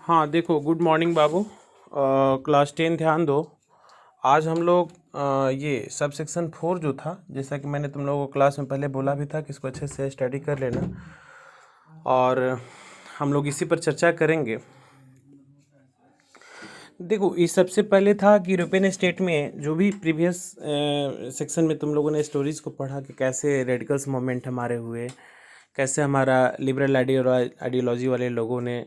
हाँ देखो, good morning बाबू। Class 10 ध्यान दो। आज हम लोग ये सब सेक्शन 4 जो था, जैसा कि मैंने तुम लोगों को क्लास में पहले बोला भी था कि इसको अच्छे से स्टडी कर लेना, और हम लोग इसी पर चर्चा करेंगे। देखो, इस सबसे पहले था कि यूरोपियन स्टेट में जो भी प्रीवियस सेक्शन में तुम लोगों ने स्टोरीज को पढ़ा कि कैसे रेडिकल्स मूवमेंट हमारे हुए, कैसे हमारा लिबरल आइडियोलॉजी वाले लोगों ने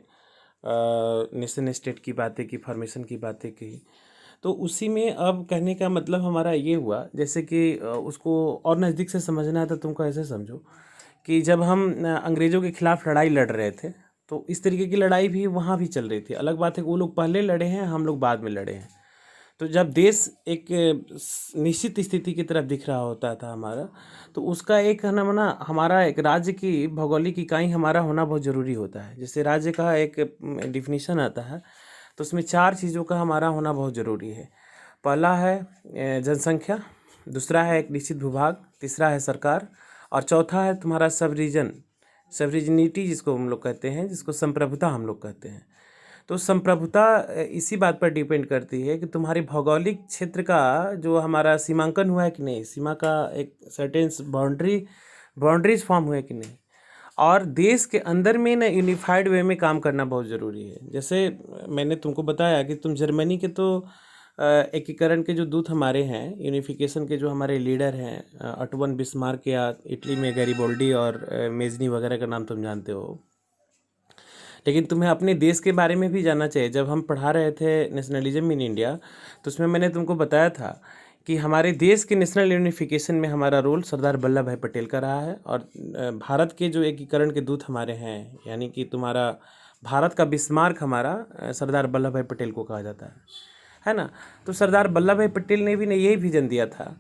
नेशन स्टेट की बातें की, फॉर्मेशन की बातें की। तो उसी में अब कहने का मतलब हमारा ये हुआ, जैसे कि उसको और नज़दीक से समझना है तो तुमको ऐसे समझो कि जब हम अंग्रेज़ों के खिलाफ लड़ाई लड़ रहे थे, तो इस तरीके की लड़ाई भी वहाँ भी चल रही थी। अलग बात है कि वो लोग पहले लड़े हैं, हम लोग बाद में लड़े हैं। तो जब देश एक निश्चित स्थिति की तरफ दिख रहा होता था हमारा, तो उसका एक है ना हमारा एक राज्य की भौगोलिक इकाई हमारा होना बहुत ज़रूरी होता है। जैसे राज्य का एक डिफिनीशन आता है, तो उसमें 4 चीज़ों का हमारा होना बहुत ज़रूरी है। पहला है जनसंख्या, दूसरा है एक निश्चित भूभाग, तीसरा है सरकार, और चौथा है तुम्हारा सब रीजन, सवरिजनिटी जिसको हम लोग कहते हैं, जिसको संप्रभुता हम लोग कहते हैं। तो संप्रभुता इसी बात पर डिपेंड करती है कि तुम्हारी भौगोलिक क्षेत्र का जो हमारा सीमांकन हुआ है कि नहीं, सीमा का एक सर्टेन बाउंड्रीज फॉर्म हुए कि नहीं, और देश के अंदर में ना यूनिफाइड वे में काम करना बहुत ज़रूरी है। जैसे मैंने तुमको बताया कि तुम जर्मनी के तो एकीकरण के जो दूत हमारे हैं, यूनिफिकेशन के जो हमारे लीडर हैं, ऑटोवन बिस्मार्क, या इटली में गैरिबोल्डी और मेजनी वगैरह का नाम तुम जानते हो। लेकिन तुम्हें अपने देश के बारे में भी जानना चाहिए। जब हम पढ़ा रहे थे नेशनलिज्म इन इंडिया, तो उसमें मैंने तुमको बताया था कि हमारे देश के नेशनल यूनिफिकेशन में हमारा रोल सरदार वल्लभ भाई पटेल का रहा है, और भारत के जो एकीकरण के दूत हमारे हैं, यानी कि तुम्हारा भारत का बिस्मार्क हमारा सरदार वल्लभ भाई पटेल को कहा जाता है ना। तो सरदार वल्लभ भाई पटेल ने भी यही विजन दिया था।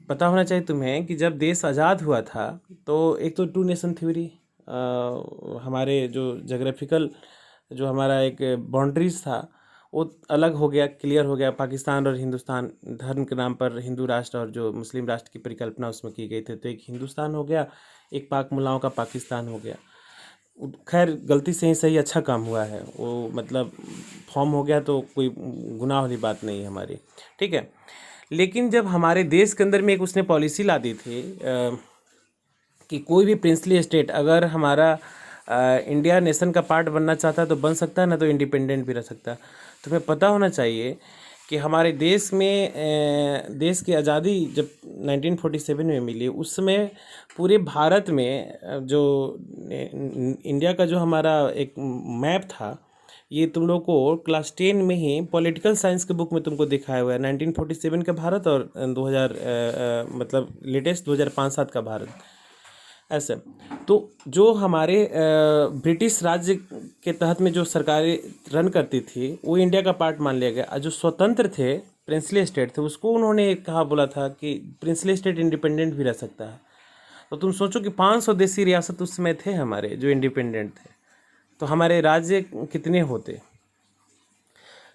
पता होना चाहिए तुम्हें कि जब देश आज़ाद हुआ था, तो एक तो टू नेशन थ्योरी, हमारे जो जोग्राफिकल जो हमारा एक बाउंड्रीज था वो अलग हो गया, क्लियर हो गया। पाकिस्तान और हिंदुस्तान, धर्म के नाम पर हिंदू राष्ट्र और जो मुस्लिम राष्ट्र की परिकल्पना उसमें की गई थी, तो एक हिंदुस्तान हो गया, एक पाक मुलाओं का पाकिस्तान हो गया। खैर गलती से ही सही, अच्छा काम हुआ है वो, मतलब फॉर्म हो गया तो कोई गुनाह वाली बात नहीं है हमारी, ठीक है। लेकिन जब हमारे देश के अंदर में एक उसने पॉलिसी ला दी थी कि कोई भी प्रिंसली स्टेट अगर हमारा इंडिया नेशन का पार्ट बनना चाहता है तो बन सकता है, ना तो इंडिपेंडेंट भी रह सकता है। तुम्हें पता होना चाहिए कि हमारे देश में देश की आज़ादी जब 1947 में मिली, उस समय पूरे भारत में जो इंडिया का जो हमारा एक मैप था, ये तुम लोग को क्लास 10 में ही पॉलिटिकल साइंस के बुक में तुमको दिखाया हुआ है। 1947 का भारत और 2000 मतलब लेटेस्ट 2005-7 का भारत, ऐसे। तो जो हमारे ब्रिटिश राज्य के तहत में जो सरकारें रन करती थी, वो इंडिया का पार्ट मान लिया गया। और जो स्वतंत्र थे, प्रिंसली स्टेट थे, उसको उन्होंने कहा, बोला था कि प्रिंसली स्टेट इंडिपेंडेंट भी रह सकता है। तो तुम सोचो कि 500 देशी रियासत उस समय थे हमारे जो इंडिपेंडेंट थे, तो हमारे राज्य कितने होते।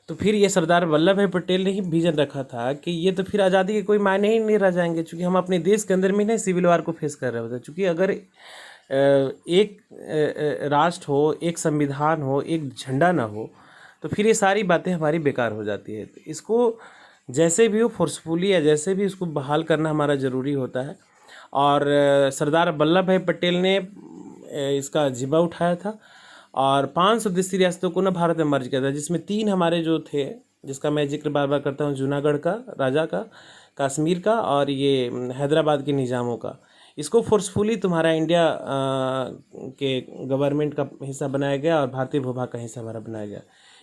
तो फिर ये सरदार वल्लभ भाई पटेल ने ही विजन रखा था कि ये तो फिर आज़ादी के कोई मायने ही नहीं रह जाएंगे, क्योंकि हम अपने देश के अंदर में ना सिविल वार को फेस कर रहे होते हैं। क्योंकि अगर एक राष्ट्र हो, एक संविधान हो, एक झंडा ना हो, तो फिर ये सारी बातें हमारी बेकार हो जाती है। तो इसको जैसे भी हो फोर्सफुली या जैसे भी इसको बहाल करना हमारा ज़रूरी होता है। और सरदार वल्लभ भाई पटेल ने इसका जिम्मा उठाया था, और 500 देशी रियासतों को ना भारत में मर्ज किया था, जिसमें 3 हमारे जो थे, जिसका मैं जिक्र बार बार करता हूँ, जूनागढ़ का राजा का, कश्मीर का, और ये हैदराबाद के निज़ामों का। इसको फोर्सफुली तुम्हारा इंडिया के गवर्नमेंट का हिस्सा बनाया गया, और भारतीय भूभाग का हिस्सा हमारा बनाया गया।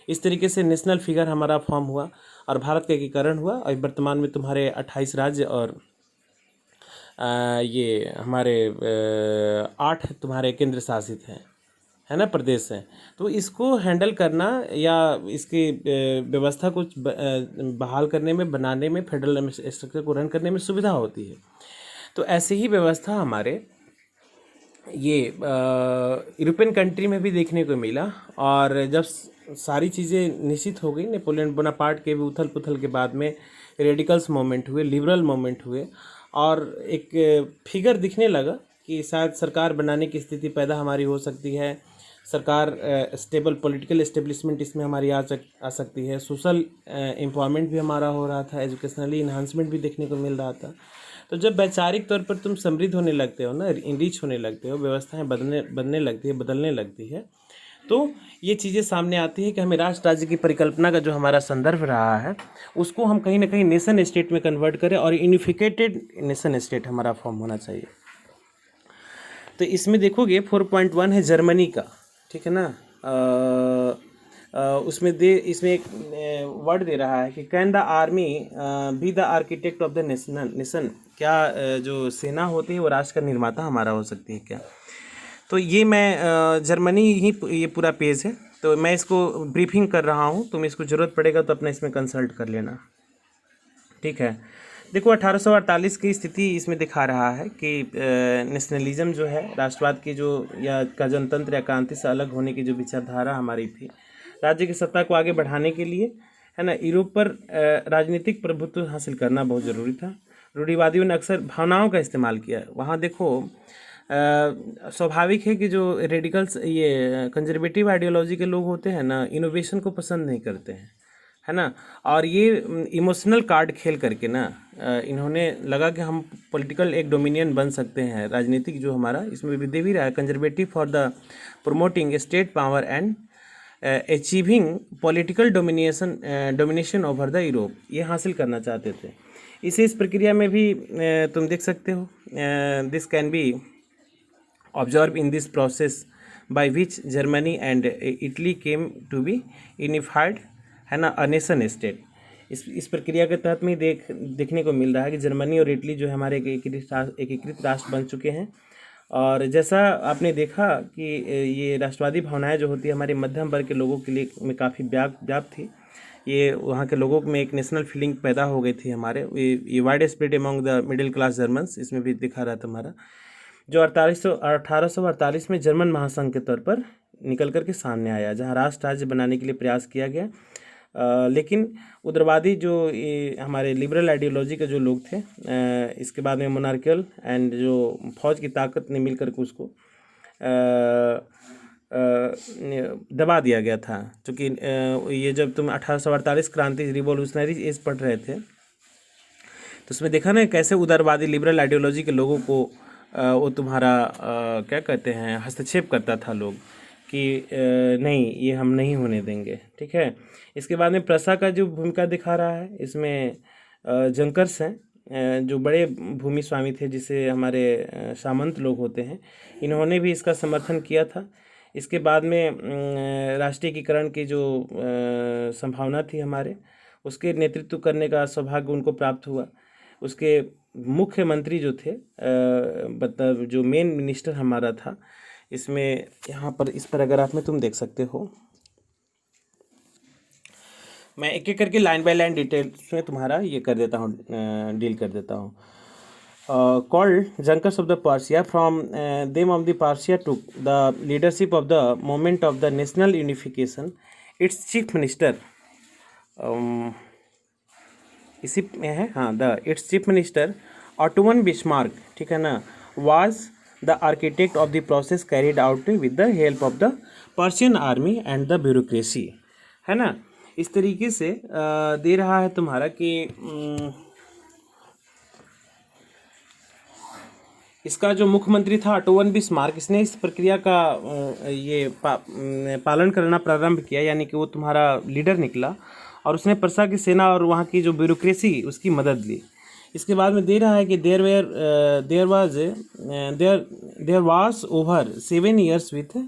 इस तरीके से नेशनल फिगर हमारा फॉर्म हुआ, और भारत का एकीकरण हुआ। और वर्तमान में तुम्हारे 28 राज्य और ये हमारे 8 तुम्हारे केंद्र शासित हैं, है ना, प्रदेश हैं। तो इसको हैंडल करना या इसकी व्यवस्था को बहाल करने में, बनाने में, फेडरल स्ट्रक्चर को रन करने में सुविधा होती है। तो ऐसे ही व्यवस्था हमारे ये यूरोपियन कंट्री में भी देखने को मिला। और जब सारी चीज़ें निश्चित हो गई, नेपोलियन बोनापार्ट के भी उथल पुथल के बाद में रेडिकल्स मूवमेंट हुए, लिबरल मूवमेंट हुए, और एक फिगर दिखने लगा कि शायद सरकार बनाने की स्थिति पैदा हमारी हो सकती है। सरकार, स्टेबल पॉलिटिकल एस्टेब्लिशमेंट इसमें हमारी आ सकती है। सोशल एम्पावरमेंट भी हमारा हो रहा था, एजुकेशनली इन्हांसमेंट भी देखने को मिल रहा था। तो जब वैचारिक तौर पर तुम समृद्ध होने लगते हो ना, इनरिच होने लगते हो, व्यवस्थाएं बनने लगती है, बदलने लगती है, तो ये चीज़ें सामने आती है कि हमें राष्ट्र राज्य की परिकल्पना का जो हमारा संदर्भ रहा है उसको हम कहीं ना कहीं नेशन स्टेट में कन्वर्ट करें और यूनिफिकेटेड नेशन स्टेट हमारा फॉर्म होना चाहिए। तो इसमें देखोगे 4.1 है जर्मनी का, ठीक है ना। इसमें एक वर्ड दे रहा है कि can the army be the architect of the nation, क्या जो सेना होती है वो राष्ट्र का निर्माता हमारा हो सकती है क्या। तो ये मैं जर्मनी ही ये पूरा पेज है, तो मैं इसको ब्रीफिंग कर रहा हूँ, तुम इसको ज़रूरत पड़ेगा तो अपना इसमें कंसल्ट कर लेना, ठीक है। देखो 1848 की स्थिति इसमें दिखा रहा है कि नेशनलिज्म जो है, राष्ट्रवाद की जो या का जनतंत्र या क्रांति से अलग होने की जो विचारधारा हमारी थी, राज्य की सत्ता को आगे बढ़ाने के लिए, है ना, यूरोप पर राजनीतिक प्रभुत्व हासिल करना बहुत ज़रूरी था। रूढ़िवादियों ने अक्सर भावनाओं का इस्तेमाल किया। वहाँ देखो स्वाभाविक है कि जो रेडिकल्स, ये कंजर्वेटिव आइडियोलॉजी के लोग होते हैं ना, इनोवेशन को पसंद नहीं करते हैं, है ना। और ये इमोशनल कार्ड खेल करके ना इन्होंने लगा कि हम पॉलिटिकल एक डोमिनियन बन सकते हैं, राजनीतिक जो हमारा इसमें भी दे भी रहा है, conservative for the promoting state power and achieving political domination over the Europe, ये हासिल करना चाहते थे। इस प्रक्रिया में भी तुम देख सकते हो, this can be observe in this process by which Germany and Italy came to be unified, है ना, अ नेशन स्टेट। इस प्रक्रिया के तहत में देखने को मिल रहा है कि जर्मनी और इटली जो है हमारे एकीकृत राष्ट्र बन चुके हैं। और जैसा आपने देखा कि ये राष्ट्रवादी भावनाएं जो होती है हमारे मध्यम वर्ग के लोगों के लिए में काफ़ी व्याप्त थी। ये वहाँ के लोगों में एक नेशनल फीलिंग पैदा हो गई थी हमारे, ये wide spread among the middle class Germans, इसमें भी दिखा रहा था हमारा, जो 1848 में जर्मन महासंघ के तौर पर निकल कर के सामने आया, जहाँ राष्ट्र राज्य बनाने के लिए प्रयास किया गया। लेकिन उग्रवादी जो ये हमारे लिबरल आइडियोलॉजी के जो लोग थे, इसके बाद में मोनार्कियल एंड जो फौज की ताकत ने मिलकर के उसको दबा दिया गया था। क्योंकि ये जब तुम 1848 क्रांति रिवॉल्यूशनरी एज पढ़ रहे थे तो उसमें देखा ना कैसे उदारवादी लिबरल आइडियोलॉजी के लोगों को वो तुम्हारा क्या कहते हैं, हस्तक्षेप करता था लोग कि नहीं, ये हम नहीं होने देंगे, ठीक है। इसके बाद में प्रसा का जो भूमिका दिखा रहा है, इसमें जंकर्स हैं जो बड़े भूमि स्वामी थे, जिसे हमारे सामंत लोग होते हैं, इन्होंने भी इसका समर्थन किया था। इसके बाद में राष्ट्रीयकरण की जो संभावना थी हमारे, उसके नेतृत्व करने का सौभाग्य उनको प्राप्त हुआ। उसके मुख्यमंत्री जो थे, मतलब जो मेन मिनिस्टर हमारा था, इसमें यहाँ पर इस पैराग्राफ में तुम देख सकते हो। मैं एक एक करके लाइन बाय लाइन डिटेल्स में तुम्हारा ये कर देता हूँ, डील कर देता हूँ। Called Junkers of the Persia, from them of the Persia took the leadership of the movement of the national unification. Its chief minister, इसी में है, हाँ, its chief minister Ottoman Bismarck, ठीक है ना, was the architect of the process carried out with the help of the Persian army and the bureaucracy, है ना। इस तरीके से दे रहा है तुम्हारा कि इसका जो मुख्यमंत्री था ऑटोवन बिस्मार्क, इसने इस प्रक्रिया का ये पालन करना प्रारंभ किया, यानी कि वो तुम्हारा लीडर निकला और उसने प्रसा की सेना और वहाँ की जो ब्यूरोक्रेसी उसकी मदद ली। इसके बाद में दे रहा है कि there was over 7 years with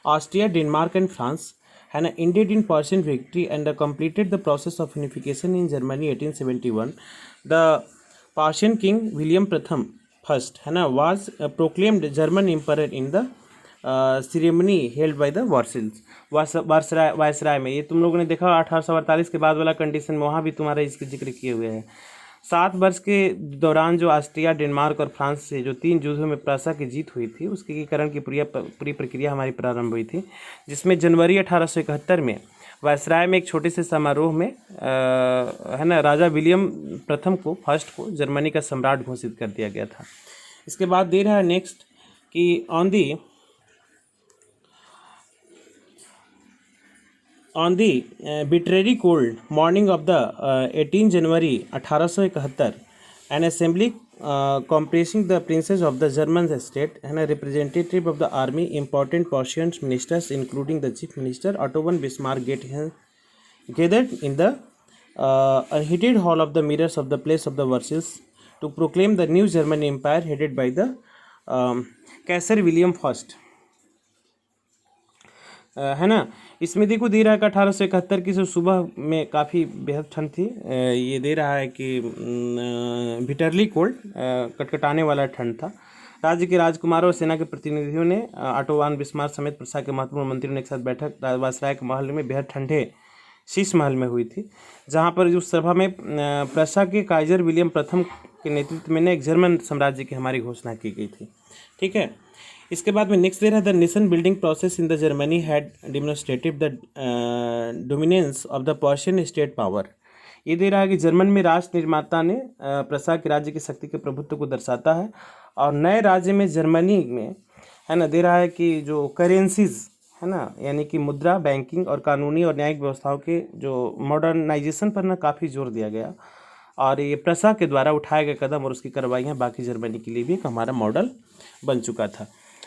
Austria, Denmark and France, है ना, ended in Persian victory and completed the process of unification in Germany 1871. The Persian king William First, है ना, was proclaimed German emperor in the ceremony held by the viceroy में। ये तुम लोगों ने देखा 1848 के बाद वाला कंडीशन में, वहाँ भी तुम्हारा इसके जिक्र किए हुए हैं। 7 वर्ष के दौरान जो ऑस्ट्रिया, डेनमार्क और फ्रांस से जो 3 युद्धों में प्रसा की जीत हुई थी, उसके एकीकरण की पूरी प्रक्रिया हमारी प्रारंभ हुई थी, जिसमें जनवरी 1871 में वायसराय में एक छोटे से समारोह में है ना, राजा विलियम फर्स्ट को जर्मनी का सम्राट घोषित कर दिया गया था। इसके बाद दे रहा है नेक्स्ट कि on the on the bitterly cold morning of the 18 January 1871 an assembly comprising the princes of the German state and a representative of the army, important Prussian ministers including the chief minister Otto von Bismarck gathered in the unheated hall of the mirrors of the place of the Versailles to proclaim the new German empire headed by the Kaiser William first. है ना। इसमें देखो दे रहा है कि 1871 की जो सुबह में काफ़ी बेहद ठंड थी। ये दे रहा है कि बिटरली कोल्ड, कटकटाने वाला ठंड था। राज्य के राजकुमारों और सेना के प्रतिनिधियों ने ऑटो वॉन बिस्मार्क समेत प्रशा के महत्वपूर्ण मंत्रियों ने एक साथ बैठक राजवासराय के महल में बेहद ठंडे शीश महल में हुई थी, जहाँ पर उस सभा में प्रशा के काइजर विलियम प्रथम के नेतृत्व में एक जर्मन साम्राज्य की हमारी घोषणा की गई थी। ठीक है। इसके बाद में नेक्स्ट दे रहा है the nation building process in the Germany had demonstrative the dominance of the Persian state power. ये दे रहा है कि जर्मन में राष्ट्र निर्माता ने प्रशा के राज्य की शक्ति के प्रभुत्व को दर्शाता है। और नए राज्य में जर्मनी में है ना दे रहा है कि जो करेंसीज है ना, यानी कि मुद्रा, बैंकिंग और कानूनी और न्यायिक व्यवस्थाओं के जो मॉडर्नाइजेशन पर ना काफ़ी जोर दिया गया। और ये प्रशा के द्वारा उठाए गए कदम और उसकी कार्रवाइयाँ बाकी जर्मनी के लिए भी एक हमारा मॉडल बन चुका था।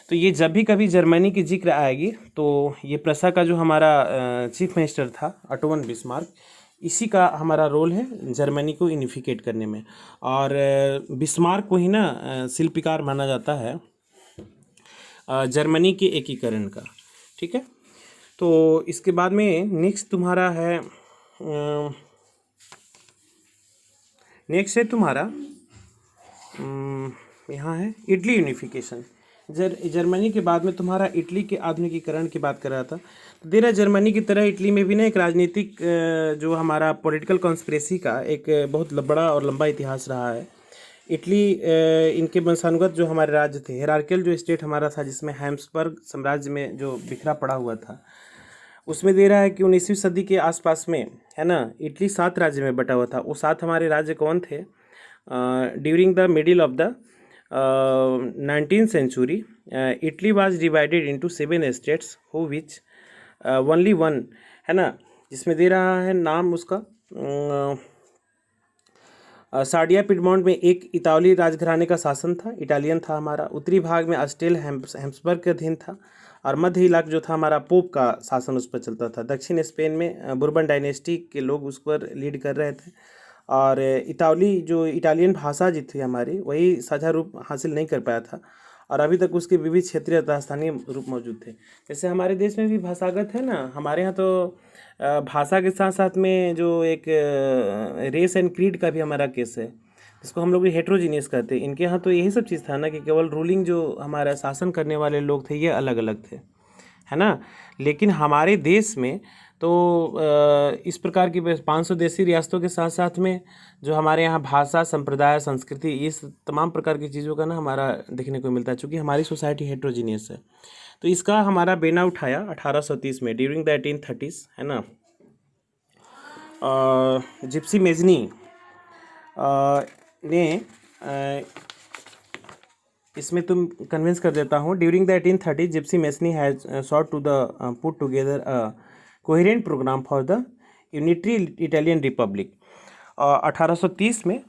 तो ये जब भी कभी जर्मनी की जिक्र आएगी तो ये प्रशा का जो हमारा चीफ मिनिस्टर था ऑटो वन बिस्मार्क, इसी का हमारा रोल है जर्मनी को यूनिफिकेट करने में। और बिस्मार्क को ही ना शिल्पकार माना जाता है जर्मनी के एकीकरण का। ठीक है। तो इसके बाद में नेक्स्ट तुम्हारा है तुम्हारा यहाँ है इटली यूनिफिकेशन। जर्मनी के बाद में तुम्हारा इटली के आधुनिकीकरण की बात कर रहा था। तो देरा जर्मनी की तरह इटली में भी ना एक राजनीतिक जो हमारा पॉलिटिकल कॉन्स्पिरेसी का एक बहुत बड़ा और लंबा इतिहास रहा है। इटली इनके वंशानुगत जो हमारे राज्य थे, हेरार्कियल जो स्टेट हमारा था, जिसमें हैम्सबर्ग साम्राज्य में जो बिखरा पड़ा हुआ था, उसमें दे रहा है कि 19वीं सदी के आसपास में है ना इटली 7 राज्य में बटा हुआ था। वो 7 हमारे राज्य कौन थे? During the middle of the 19th century, Italy was divided into 7 states, who which only one है ना, जिसमें दे रहा है नाम उसका सार्डिया पिडमोंट में एक इतालवी राजघराने का शासन था, इटालियन था हमारा। उत्तरी भाग में अस्टेल हैम्सबर्ग के अधीन था और मध्य इलाका जो था हमारा पोप का शासन उस पर चलता था। दक्षिण स्पेन में बुर्बन डायनेस्टी के लोग उस पर लीड कर रहे थे। और इटालियन भाषा जी थी हमारी, वही साझा रूप हासिल नहीं कर पाया था और अभी तक उसके विविध क्षेत्रीय तथा स्थानीय रूप मौजूद थे। जैसे हमारे देश में भी भाषागत है ना, हमारे यहाँ तो भाषा के साथ साथ में जो एक रेस एंड क्रीड का भी हमारा केस है, जिसको हम लोग हेट्रोजीनियस कहते हैं। इनके यहाँ तो यही सब चीज़ था ना कि केवल रूलिंग जो हमारा शासन करने वाले लोग थे ये अलग अलग थे, है ना। लेकिन हमारे देश में तो इस प्रकार की 500 देशी रियासतों के साथ साथ में जो हमारे यहाँ भाषा, संप्रदाय, संस्कृति, इस तमाम प्रकार की चीज़ों का ना हमारा देखने को मिलता है, चूँकि हमारी सोसाइटी हेट्रोजीनियस है। तो इसका हमारा बेना उठाया 1830 में ड्यूरिंग द 1830s, है ना। जिप्सी मेजनी ने इसमें तुम कन्विंस कर देता हूँ। During the 1830 Giuseppe Mazzini has sought to the put together coherent programme for the unitary Italian republic. 1830 में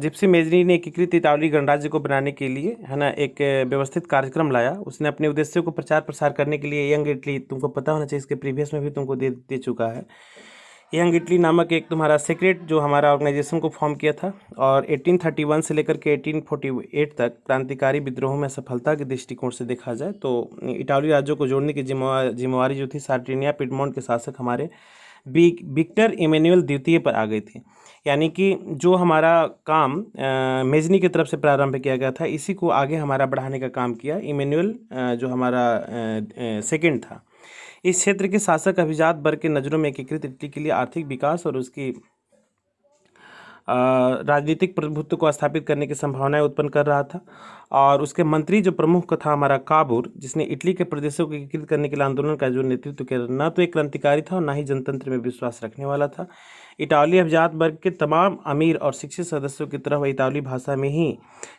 जिप्सी मेजनी ने एकीकृत इतालवी गणराज्य को बनाने के लिए है ना एक व्यवस्थित कार्यक्रम लाया। उसने अपने उद्देश्यों को प्रचार प्रसार करने के लिए यंग इटली, तुमको पता होना चाहिए, इसके प्रीवियस में भी तुमको दे चुका है, यंग इटली नामक एक तुम्हारा सीक्रेट जो हमारा ऑर्गेनाइजेशन को फॉर्म किया था। और 1831 से लेकर के 1848 तक क्रांतिकारी विद्रोहों में सफलता के दृष्टिकोण से देखा जाए तो इटालवी राज्यों को जोड़ने की जिम्मेवारी जो थी सार्डिनिया पिडमोंट के शासक हमारे विक्टर इमैनुअल द्वितीय पर आ गई थी। यानी कि जो हमारा काम मेजनी की तरफ से प्रारंभ किया गया था, इसी को आगे हमारा बढ़ाने का काम किया इमैनुअल जो हमारा सेकंड था। इस क्षेत्र के शासक अभिजात वर्ग के नज़रों में एकीकृत इटली के लिए आर्थिक विकास और उसकी राजनीतिक प्रभुत्व को स्थापित करने की संभावनाएं उत्पन्न कर रहा था। और उसके मंत्री जो प्रमुख था हमारा काबूर, जिसने इटली के प्रदेशों को एकीकृत करने के लिए आंदोलन का जो नेतृत्व किया, न तो एक क्रांतिकारी था और न ही जनतंत्र में विश्वास रखने वाला था। इटाली अभिजात वर्ग के तमाम अमीर और शिक्षित सदस्यों की तरह वह इतालवी भाषा में ही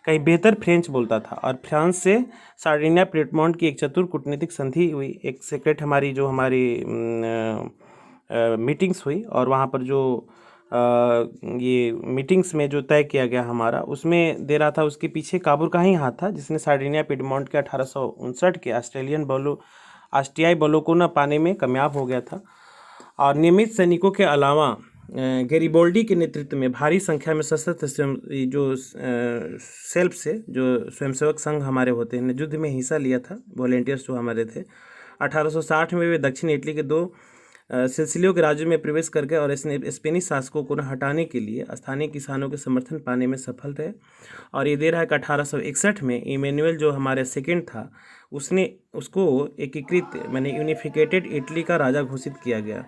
कहीं बेहतर फ्रेंच बोलता था। और फ्रांस से सार्डिनिया पिडमोंट की एक चतुर कूटनीतिक संधि हुई। एक सेक्रेट हमारी जो हमारी मीटिंग्स हुई और वहाँ पर जो ये मीटिंग्स में जो तय किया गया हमारा, उसमें दे रहा था उसके पीछे काबूल का ही हाथ था, जिसने सार्डिनिया पिडमॉन्ट के 1859 के ऑस्ट्रियाई बलों को न पाने में कामयाब हो गया था। और नियमित सैनिकों के अलावा गैरिबोल्डी के नेतृत्व में भारी संख्या में सशस्त्र सेल्फ से जो स्वयंसेवक संघ हमारे होते हैं युद्ध में हिस्सा लिया था। वॉलेंटियर्स जो हमारे थे 1860 में वे दक्षिण इटली के दो सिसिलियों के राज्यों में प्रवेश कर गए और स्पेनिश शासकों को हटाने के लिए स्थानीय किसानों के समर्थन पाने में सफल रहे। और ये दे रहा है कि 1861 में इमैनुअल जो हमारे सेकंड था उसको एकीकृत माने यूनिफिकेटेड इटली का राजा घोषित किया गया।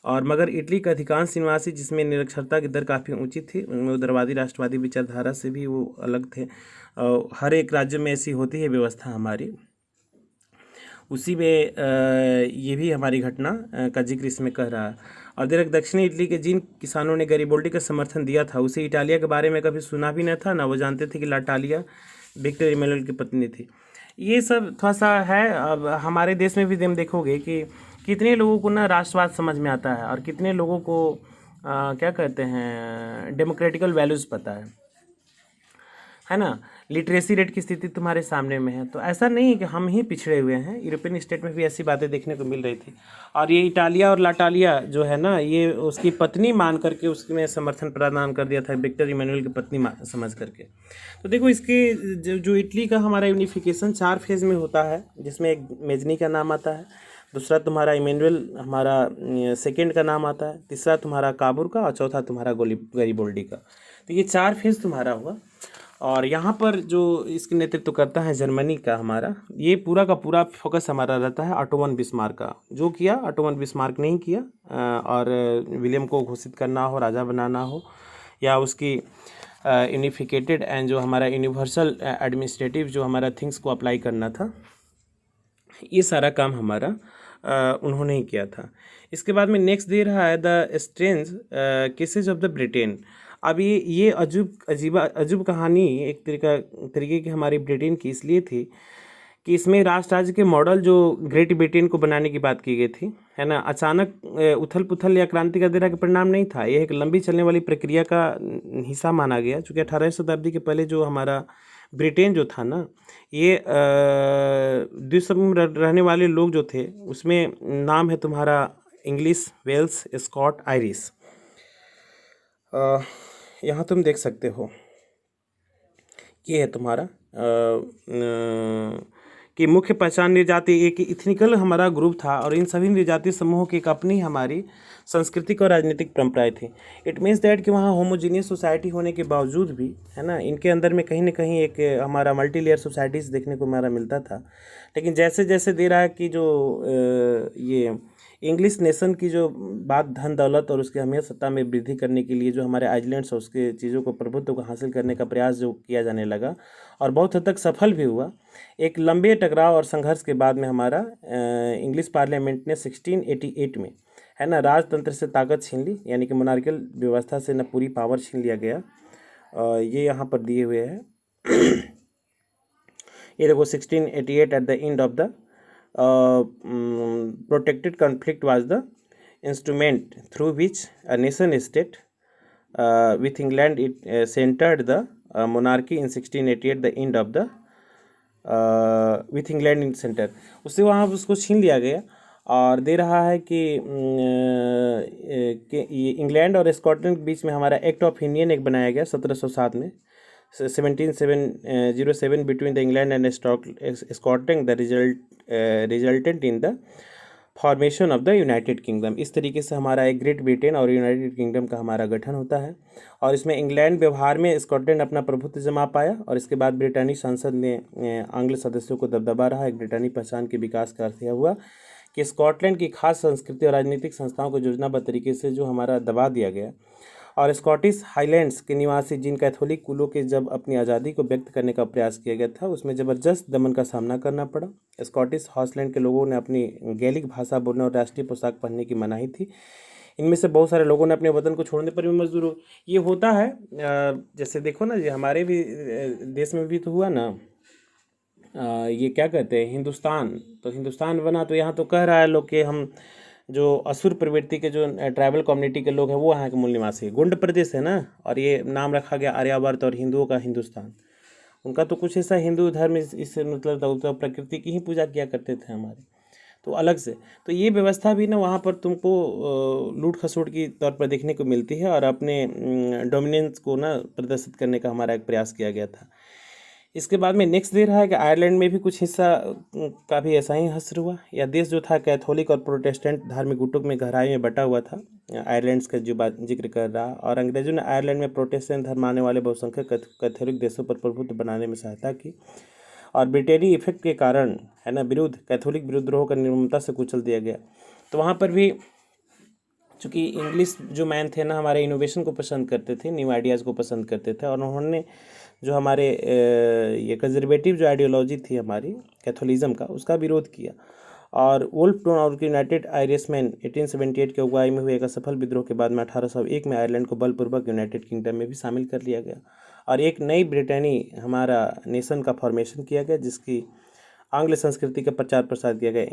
और मगर इटली के अधिकांश निवासी, जिसमें निरक्षरता की दर काफ़ी ऊंची थी, उनमें उदारवादी राष्ट्रवादी विचारधारा से भी वो अलग थे। हर एक राज्य में ऐसी होती है व्यवस्था हमारी, उसी में ये भी हमारी घटना का जिक्र इसमें कर रहा है। और दक्षिणी इटली के जिन किसानों ने गैरिबोल्डी का समर्थन दिया था उसे इटालिया के बारे में कभी सुना भी न था, ना वो जानते थे कि लाटालिया विक्टर इमैनुअल की पत्नी थी। ये सब थोड़ा सा है। अब हमारे देश में भी हम देखोगे कि कितने लोगों को ना राष्ट्रवाद समझ में आता है और कितने लोगों को क्या कहते हैं डेमोक्रेटिकल वैल्यूज़ पता है ना। लिटरेसी रेट की स्थिति तुम्हारे सामने में है, तो ऐसा नहीं है कि हम ही पिछड़े हुए हैं। यूरोपियन स्टेट में भी ऐसी बातें देखने को मिल रही थी। और ये इटालिया और लाटालिया जो है ना, ये उसकी पत्नी मान करके उसमें समर्थन प्रदान कर दिया था, विक्टर इमैनुअल की पत्नी समझ करके। तो देखो इसके जो इटली का हमारा यूनिफिकेशन 4 फेज़ में होता है, जिसमें एक मेजनी का नाम आता है, दूसरा तुम्हारा इमैनुअल हमारा सेकेंड का नाम आता है, तीसरा तुम्हारा काबूल का और चौथा तुम्हारा गैरिबोल्डी का। तो ये 4 फेज़ तुम्हारा हुआ। और यहाँ पर जो इसके नेतृत्व करता है जर्मनी का हमारा, ये पूरा का पूरा फोकस हमारा रहता है ऑटोमन बिस्मार्क का। जो किया ऑटोमन बिस्मार्क नहीं किया, और विलियम को घोषित करना हो, राजा बनाना हो, या उसकी यूनिफिकेटेड एंड जो हमारा यूनिवर्सल एडमिनिस्ट्रेटिव जो हमारा थिंग्स को अप्लाई करना था, ये सारा काम हमारा उन्होंने ही किया था। इसके बाद में नेक्स्ट दे रहा है the strange cases of the Britain. अब ये अजूब कहानी एक तरीके की हमारी ब्रिटेन की इसलिए थी कि इसमें राष्ट्र राज्य के मॉडल जो ग्रेट ब्रिटेन को बनाने की बात की गई थी, है ना। अचानक उथल पुथल या क्रांति का देरा का परिणाम नहीं था, यह एक लंबी चलने वाली प्रक्रिया का हिस्सा माना गया। चूँकि 18वीं शताब्दी के पहले जो हमारा ब्रिटेन जो था ना, ये द्वीप समूह में रहने वाले लोग जो थे उसमें नाम है तुम्हारा इंग्लिश, वेल्स, स्कॉट, आयरिश। यहाँ तुम देख सकते हो ये है तुम्हारा कि मुख्य पहचान निर्जाति एक इथनिकल हमारा ग्रुप था, और इन सभी निर्जातीय समूहों की एक अपनी हमारी सांस्कृतिक और राजनीतिक परंपराएं थी। इट मीन्स दैट कि वहाँ होमोजीनियस सोसाइटी होने के बावजूद भी, है ना, इनके अंदर में कहीं ना कहीं एक हमारा मल्टी लेयर सोसाइटीज़ देखने को हमारा मिलता था। लेकिन जैसे जैसे दे रहा है कि जो ये इंग्लिश नेशन की जो बात धन दौलत और उसकी अहमियत सत्ता में वृद्धि करने के लिए जो हमारे आइलैंड्स और उसके चीज़ों को प्रभुत्व को हासिल करने का प्रयास जो किया जाने लगा और बहुत हद तक सफल भी हुआ। एक लंबे टकराव और संघर्ष के बाद में हमारा इंग्लिश पार्लियामेंट ने 1688 में, है ना, राजतंत्र से ताकत छीन ली, यानी कि मोनार्कियल व्यवस्था से न पूरी पावर छीन लिया गया। ये यहाँ पर दिए हुए हैं ये देखो 1688 at the end of the protected conflict was the instrument through which a nation state with England it centered the monarchy in 1688 the end of the with England in center। उससे वहाँ उसको छीन लिया गया और दे रहा है कि इंग्लैंड और स्कॉटलैंड के बीच में हमारा एक्ट ऑफ यूनियन एक बनाया गया 1707 में 1707 between the England and Scotland, the resultant in the formation of the United kingdom. इस तरीके से हमारा एक ग्रेट ब्रिटेन और यूनाइटेड किंगडम का हमारा गठन होता है। और इसमें इंग्लैंड व्यवहार में स्कॉटलैंड अपना प्रभुत्व जमा पाया, और इसके बाद ब्रिटानी संसद ने आंग्ल सदस्यों को दबदबा रहा। एक ब्रिटानी पहचान के विकास का अर्थ यह हुआ कि स्कॉटलैंड की खास संस्कृति और राजनीतिक संस्थाओं को योजनाबद्ध तरीके से जो हमारा दबा दिया गया। और स्कॉटिश हाईलैंड्स के निवासी जिन कैथोलिक कुलों के जब अपनी आज़ादी को व्यक्त करने का प्रयास किया गया था, उसमें ज़बरदस्त दमन का सामना करना पड़ा। स्कॉटिश हॉसलैंड के लोगों ने अपनी गैलिक भाषा बोलने और राष्ट्रीय पोशाक पहनने की मनाही थी। इनमें से बहुत सारे लोगों ने अपने वतन को छोड़ने पर भी मजबूर हो। ये होता है, जैसे देखो ना, ये हमारे भी देश में भी तो हुआ ना। ये क्या कहते हैं, हिंदुस्तान, तो हिंदुस्तान बना तो यहाँ तो कह रहा है लोग कि हम जो असुर प्रवृत्ति के जो ट्राइबल कम्युनिटी के लोग हैं वो यहाँ के मूल निवासी है। गोंड प्रदेश है ना, और ये नाम रखा गया आर्यावर्त और हिंदुओं का हिंदुस्तान। उनका तो कुछ ऐसा हिंदू धर्म इस मतलब तो प्रकृति की ही पूजा किया करते थे हमारे, तो अलग से। तो ये व्यवस्था भी ना वहाँ पर तुमको लूट खसोट की तौर पर देखने को मिलती है, और अपने डोमिनेंस को ना प्रदर्शित करने का हमारा एक प्रयास किया गया था। इसके बाद में नेक्स्ट दे रहा है कि आयरलैंड में भी कुछ हिस्सा का भी ऐसा ही हश्र हुआ। यह देश जो था कैथोलिक और प्रोटेस्टेंट धार्मिक गुटों में गहराई में बटा हुआ था। आयरलैंड का जो बात जिक्र कर रहा, और अंग्रेजों ने आयरलैंड में प्रोटेस्टेंट धर्म मानने वाले बहुसंख्यक कैथोलिक देशों पर प्रभुत्व बनाने में सहायता की, और ब्रिटेनी इफेक्ट के कारण है ना विरुद्ध कैथोलिक विद्रोह का निर्ममता से कुचल दिया गया। तो वहाँ पर भी चूँकि इंग्लिश जो मैन थे ना हमारे इनोवेशन को पसंद करते थे, न्यू आइडियाज़ को पसंद करते थे, और उन्होंने जो हमारे ये कंजर्वेटिव जो आइडियोलॉजी थी हमारी कैथोलिज्म का, उसका विरोध किया। और वुल्फ टोन और यूनाइटेड आयरिशमैन 1878 के अगुवाई में हुए एक असफल विद्रोह के बाद में 1801 में आयरलैंड को बलपूर्वक यूनाइटेड किंगडम में भी शामिल कर लिया गया, और एक नई ब्रिटेनी हमारा नेशन का फॉर्मेशन किया गया, जिसकी आंग्ल संस्कृति का प्रचार प्रसार किया गया।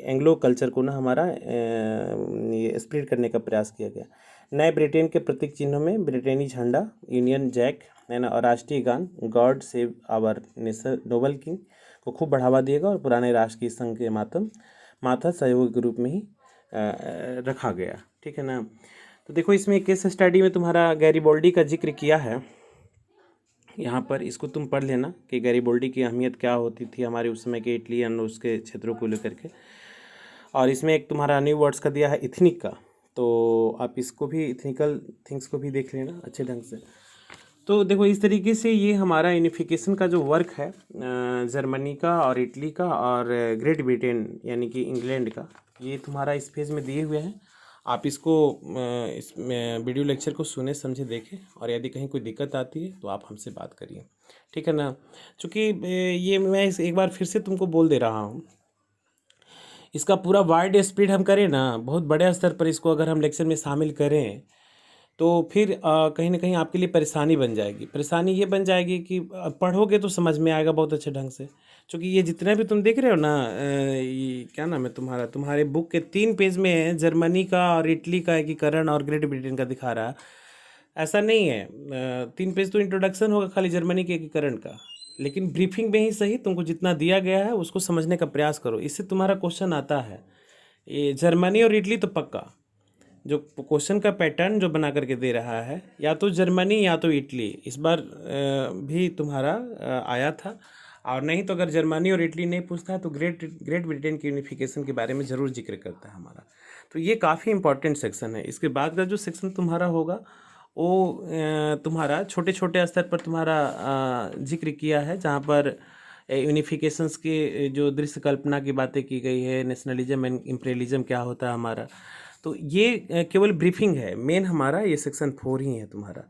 एंग्लो कल्चर को ना हमारा ये स्प्रेड करने का प्रयास किया गया। नए ब्रिटेन के प्रतीक चिन्हों में ब्रिटेनी झंडा, यूनियन जैक है ना, और राष्ट्रीय गान God save our nation noble king को खूब बढ़ावा दिया गया, और पुराने राष्ट्र की संघ के माथा सहयोग के रूप में ही रखा गया। ठीक है ना। तो देखो इसमें केस स्टडी में तुम्हारा गैरीबोल्डी का जिक्र किया है यहाँ पर, इसको तुम पढ़ लेना कि गैरीबोल्डी की अहमियत क्या होती थी हमारे उस समय के इटली और उसके क्षेत्रों को लेकर के। और इसमें एक तुम्हारा न्यू वर्ड्स का दिया है इथनिक का, तो आप इसको भी इथनिकल थिंग्स को भी देख लेना अच्छे ढंग से। तो देखो इस तरीके से ये हमारा यूनिफिकेशन का जो वर्क है जर्मनी का और इटली का और ग्रेट ब्रिटेन यानी कि इंग्लैंड का, ये तुम्हारा इस पेज में दिए हुए हैं। आप इसको इस वीडियो लेक्चर को सुने समझे देखें, और यदि कहीं कोई दिक्कत आती है तो आप हमसे बात करिए। ठीक है ना। चूँकि ये मैं एक बार फिर से तुमको बोल दे रहा हूँ, इसका पूरा वाइड स्प्रेड हम करें ना, बहुत बड़े स्तर पर इसको अगर हम लेक्चर में शामिल करें तो फिर कहीं ना कहीं आपके लिए परेशानी बन जाएगी। परेशानी ये बन जाएगी कि पढ़ोगे तो समझ में आएगा बहुत अच्छे ढंग से, क्योंकि ये जितने भी तुम देख रहे हो ना ये क्या नाम है तुम्हारे बुक के 3 पेज में जर्मनी का और इटली का एकीकरण और ग्रेट ब्रिटेन का दिखा रहा। ऐसा नहीं है, 3 पेज तो इंट्रोडक्शन होगा खाली जर्मनी के एकीकरण का, लेकिन ब्रीफिंग में ही सही तुमको जितना दिया गया है उसको समझने का प्रयास करो। इससे तुम्हारा क्वेश्चन आता है। ये जर्मनी और इटली तो पक्का, जो क्वेश्चन का पैटर्न जो बना करके दे रहा है, या तो जर्मनी या तो इटली, इस बार भी तुम्हारा आया था। और नहीं तो अगर जर्मनी और इटली नहीं पूछता है तो ग्रेट ब्रिटेन की यूनिफिकेशन के बारे में ज़रूर जिक्र करता है हमारा। तो ये काफ़ी इंपॉर्टेंट सेक्शन है। इसके बाद का जो सेक्शन तुम्हारा होगा वो तुम्हारा छोटे छोटे स्तर पर तुम्हारा जिक्र किया है, जहाँ पर यूनिफिकेशंस के जो दृश्य कल्पना की बातें की गई है, नेशनलिज्म एंड इम्पीरियलिज्म क्या होता है हमारा। तो ये केवल ब्रीफिंग है, मेन हमारा ये सेक्शन 4 ही है तुम्हारा।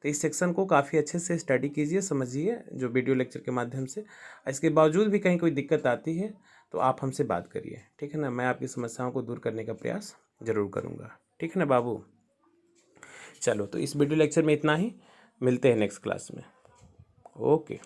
तो इस सेक्शन को काफ़ी अच्छे से स्टडी कीजिए, समझिए जो वीडियो लेक्चर के माध्यम से। इसके बावजूद भी कहीं कोई दिक्कत आती है तो आप हमसे बात करिए। ठीक है ना। मैं आपकी समस्याओं को दूर करने का प्रयास ज़रूर करूँगा। ठीक है ना बाबू। चलो तो इस वीडियो लेक्चर में इतना ही, मिलते हैं नेक्स्ट क्लास में। ओके।